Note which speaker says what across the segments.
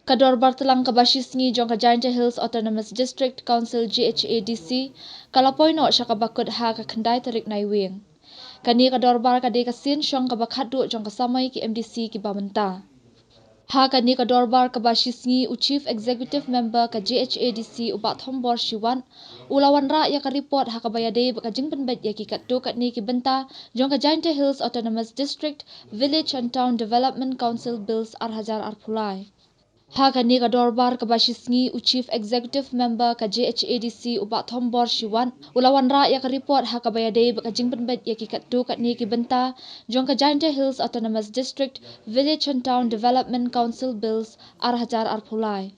Speaker 1: Kador Bartalang Kabashisngi Jong Giant Hills Autonomous District Council GHADC kalapoino siya kabakod ha kakhanday tarik naiwing. Kani kador bar kade kasin syong kabakhadu jong kasamay ki MDC ki bamanta. Ha kani kador bar kabashisngi u Chief Executive Member ka GHADC ubat thombor Shiwan ulawan ra ya ka report ha kabayade bakajing penbet ya ki katdo katni ki benta jong ka Giant Hills Autonomous District Village and Town Development Council Bills arhajar arpulai. Ha kani ka dorbar ka bashisngi u Chief Executive Member ka GHADC ubat thombor Shiwan ulawan ra ya ka report ha ka bayade bakajing penbet ya ki katdo katni ki benta jong ka Giant Hills Autonomous District Village and Town Development Council Bills arhajar arpulai.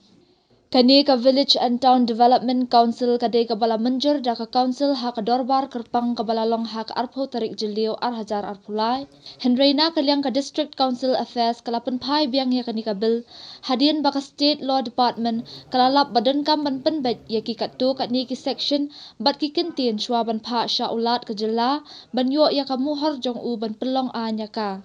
Speaker 1: Kani ka Village and Town Development Council kade ka bala menjur da ka council ha ka dorbar kerpang ka bala long ha ka arpo tarik jilio arhajar arpulai. Henreina kaliang ka District Council Affairs kalapan pai biang ya kani ka bill hadian baka State Law Department kalalap badan kam ban penbet ya ki katdo katni ki section bat ki kintin shwa ban pa sya ulat ka jila ban yo ya ka muhor jong u ban pelong anya ka.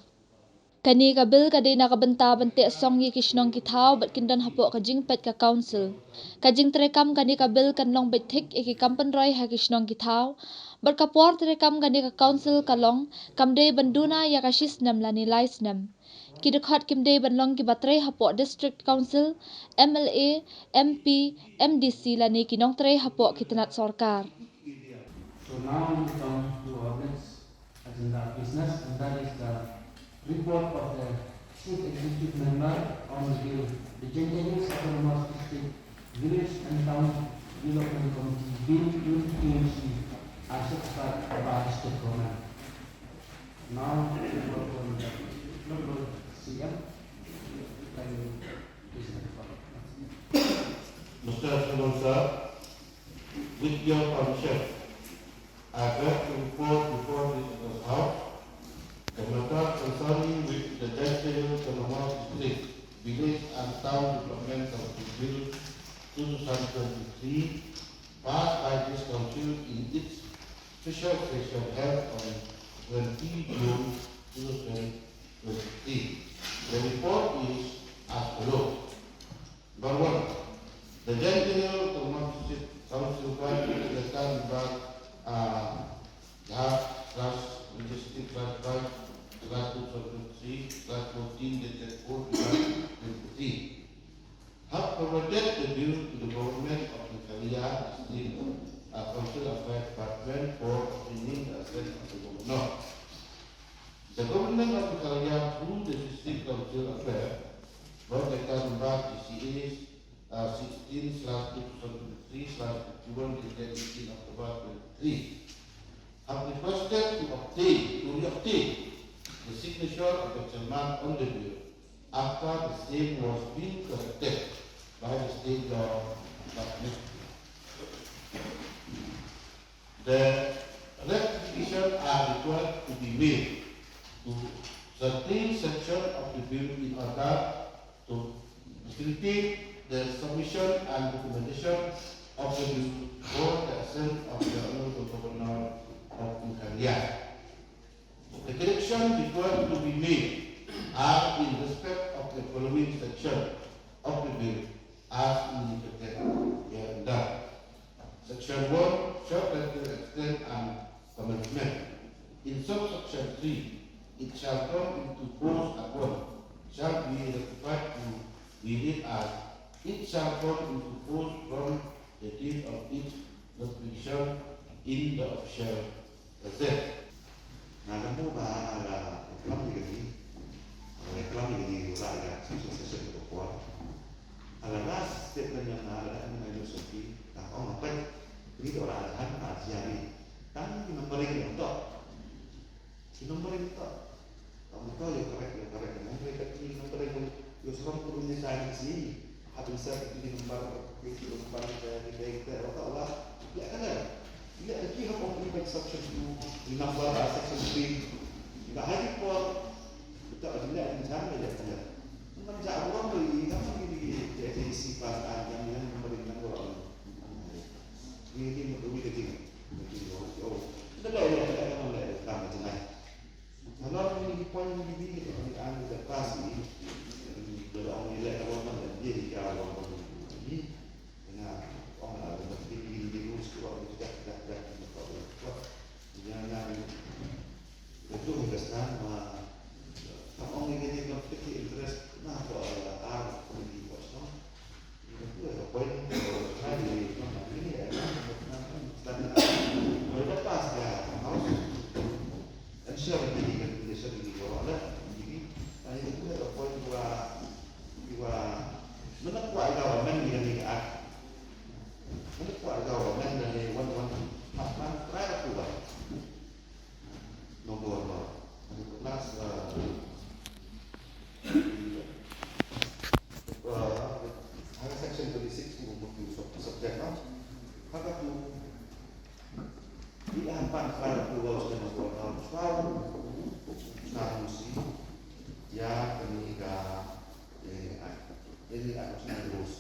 Speaker 1: Kani ka bil kadi nakabenta bante song yi kishnong kitaw bat kindan hapo ka jingpet ka council. Kajing terekam kani ka bil kanlong betik iki kampen roy ha kishnong kitaw. Bat kapor terekam kani ka council kalong kamde banduna ya ka shisnam la nilai snam. Kidekhat kimde banlong ki batre hapo district council, MLA, MP, MDC la ni kinong tre hapo kitanat sorkar.
Speaker 2: So now we come to our next agenda of business, and that is the report of the Chief Executive Member on the Gentleman's Autonomous District Village and Town Development Committee Bill 2020 as set by the state government. Now we go from the number CM.
Speaker 3: Mr. Sponsor, with your permission, I beg to report before this House the matter concerning with the Gentleman Autonomous District Village and Town Development Council Bill 2023 passed by this Council in its special session held on 20 June 2023. The report is as follows. Number 1. The Gentleman Autonomous District Council granted the town back logistic class 5 class 273 class 14 dated 4/23 have forwarded the bill to the government of the Kalia District Council Affairs Department for obtaining the assent of the governor. The government of the Kalia through the District Council Affairs brought the town back DCA 16/2023/51 dated 18 October 2023 have requested to reobtain the signature of the chairman on the bill after the same was being corrected by the state law department. The rectifications are required to be made to certain sections of the bill in order to facilitate the submission and documentation of the bill for the assent of the Honorable Governor of Kalia. The corrections required to be made are in respect of the following section of the bill as indicated hereunder. Section 1, short letter extent and commencement. In subsection 3, it shall come into force at once, shall be rectified to read it as it shall come into force from the date of its notification in the official gazette.
Speaker 4: Nah, kamu ada reklam ini rakyat sukses berkuat. Adalah statement yang ada mengenai seperti tak apa ini orang ada asyari kan nomor ini untuk kamu tahu yang korek mereka ini nomor ini seorang turunnya saya sini habis saya ini nomor dari kita atau Allah ya kan ya lagi apa ini section 2 number section 3 tidak hanya for kita ada rencana ya kan memang jauh dari kamu ini jadi sifat yang memberikan orang ini lebih kecil kita ada mulai tambah jelas kalau ini poin ini kalau anda pasti kalau orang nilai orang mana dia pan para pulau dan pulau selalu narusi ya kenika ini harus narus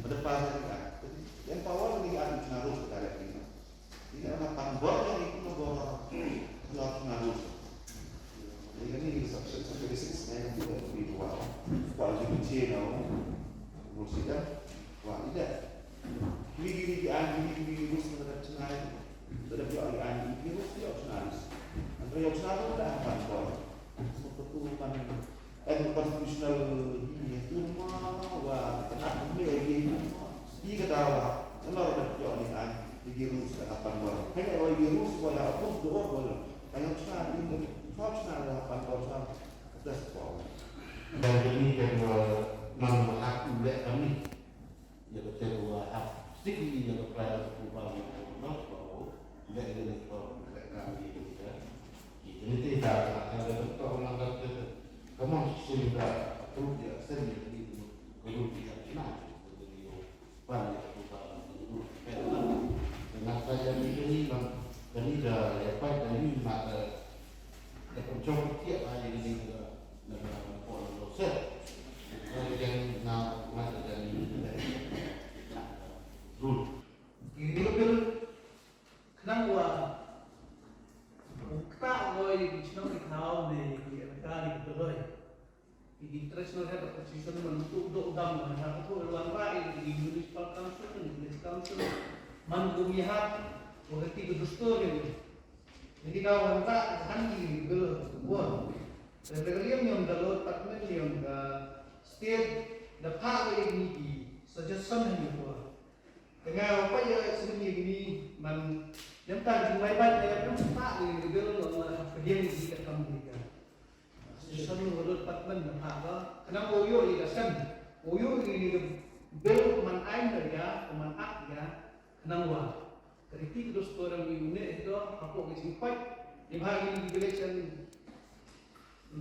Speaker 4: pada pasal yang power ini harus narus pada ini anak panbor yang itu membawa harus narus jadi ini sampai yang tidak lebih tua kalau di Cina musika wah tidak ini harus mendapat senai sudah biar ani ini harus harus antara yang harus ada panbor seperti konstitusional ini cuma wah kenapa ini ketawa kalau ada yang ini virus apa baru hanya kalau virus wala apa doa wala kayak sana ini harus ada apa baru sana atas bawah
Speaker 3: dan ini kedua non hak milik kami ya kedua hak sendiri yang berada di bawah milik kami ini tidak ada bentuk melanggar kamu sudah perlu dia sendiri perlu dia kenal banyak dengan saya ini dan dah lepas dari mata lepas tiap hari ini dalam proses yang nak mata dari rule
Speaker 2: ini betul kenapa kita loy bicara tentang ni kali betul di international head of position untuk udang mana tu luar rai di municipal council menggumihat mengerti kedustur ini jadi kawan tak hangi gel buat Sebenarnya yang dalam department yang state dapat ini suggestion yang buat dengan apa ya sebenarnya ini man yang tak jumpai banyak yang tak ini gel kerja di dalam mereka suggestion dalam department dapat kenapa oyo ini kan oyo ini bel man ain ya man ak ya kenapa kritik kedustur yang ini itu apa yang simpai di bahagian election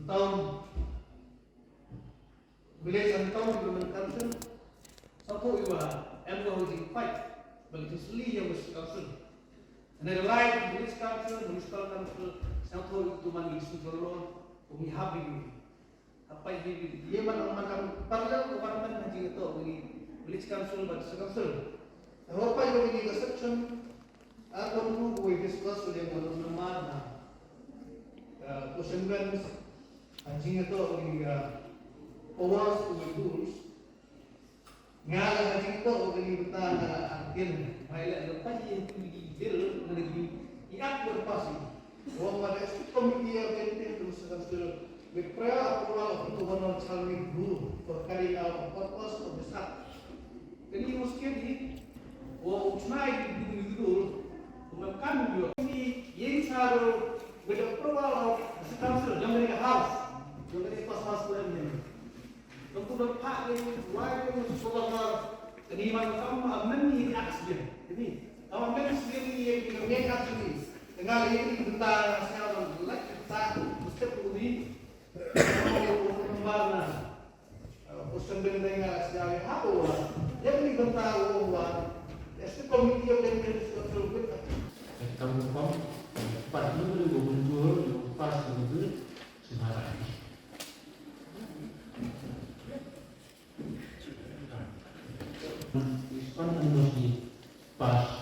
Speaker 2: tahun implementation satu iwa employing fight bagi seli yang bersekausun and the light municipal council satu itu mandi sudah umi habis apa ini dia mana parliament government nanti itu ini village council bagi sekausun apa yang ini section atau dulu we discuss dengan mana question anjing itu ini powers to the rules ngala anjing itu ini betul artian baiklah lepas yang di deal negeri iak berpasi orang pada komiti yang penting terus sekarang with prayer approval of governor Chalmi Guru for carrying out purpose of the act ini mesti di ucnai di dulu bukan juga ini yang saru with approval of the council yang mereka house yang ini pas-pas ini. Untuk dapat ini, wajib sekolah keniman kamu ameni action. Jadi, kamu ameni sendiri yang dengan action ini. Dengan ini tentang nasional lek kita mesti pudi kamu kembali. Pusat dengan nasional apa? Yang ini tentang uang. Jadi komiti yang terlibat.
Speaker 3: kamu pas itu muncul pas itu sebenarnya Iskon emosi pas